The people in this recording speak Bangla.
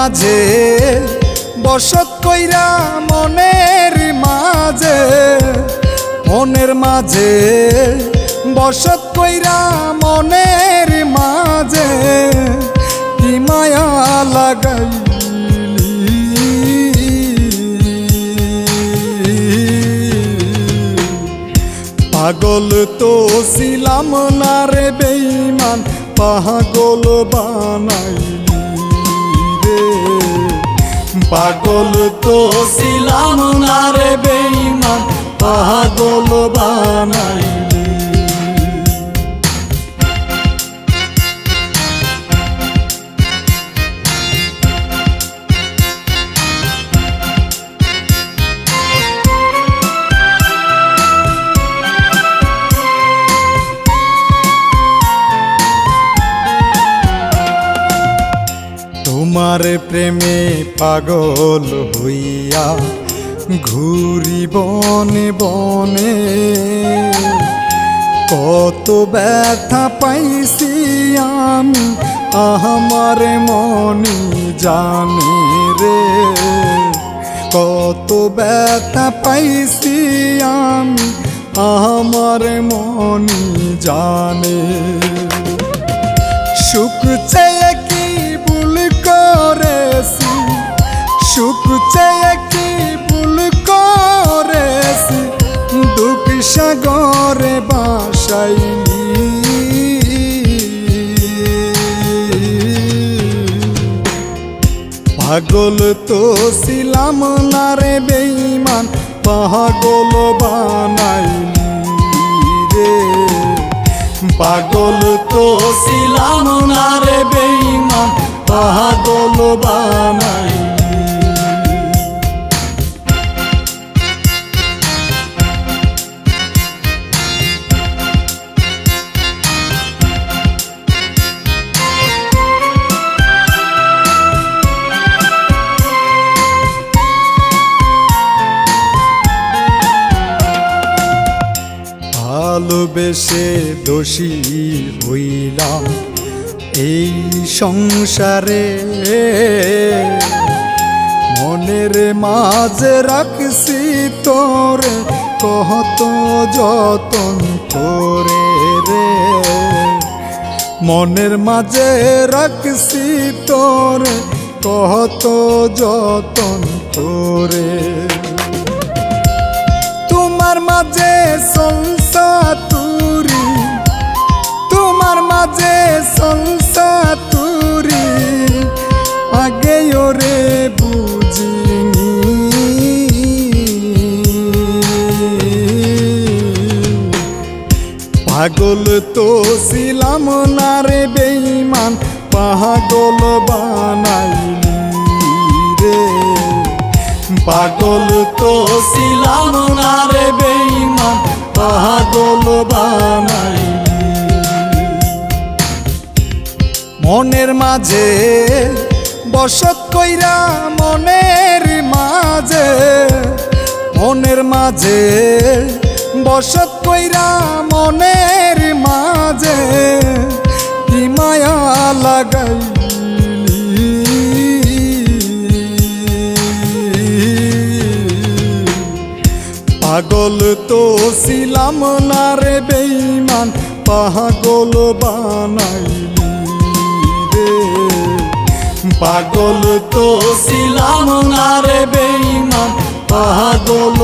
মাঝে বসত কইরা মনের মাঝে, মনের মাঝে বসত কইরা মনের মাঝে কি মায়া লাগাইলি। পাগল তো ছিলাম না রে বেঈমান, পাগল বানাইলি রে। পাগল তো ছিলাম না রে বেঈমান, পাগল বানাইলি। তোমার প্রেমে পাগল হইয়া ঘুরি বনে বনে, কত ব্যথা পাইছি আমি আমার মনে জানে রে। কত ব্যথা পাইছি আমি আমার মনে জানে। সুখ চেয়ে কি ভুল করেছি, সুখ চেয়ে কি ভুল করেছি, দুঃখ সাগরে বাসাইলি। পাগল তো ছিলাম না রে বেঈমান, পাগল বানাইলি রে। পাগল তো ছিলাম না রে বেঈমান, পাগল বানাইলি। ভালোবেসে দোষী হইলাম এই সংসারে, মনের মাঝে রাখছি তোরে কত যতন করে রে। মনের মাঝে রাখছি তোরে কত যতন করে। তোমার মাঝে সংসা তুরি, তোমার মাঝে সংসা তুরি, আগে ওরে বুঝিনি। পাগল তো ছিলাম না রে বেঈমান, পাগল বানাইলি রে। পাগল তো ছিলাম না রে বেঈমান, পাগল বানাইলি। মনের মাঝে বসত কইরা মনের মাঝে, মনের মাঝে বসত কইরা মনের মাঝে কি মায়া লাগাইলি। পাগল তো ছিলাম না রে বেঈমান, পাগল বানাইলি রে। পাগল তো ছিলাম না রে বেঈমান, পাগল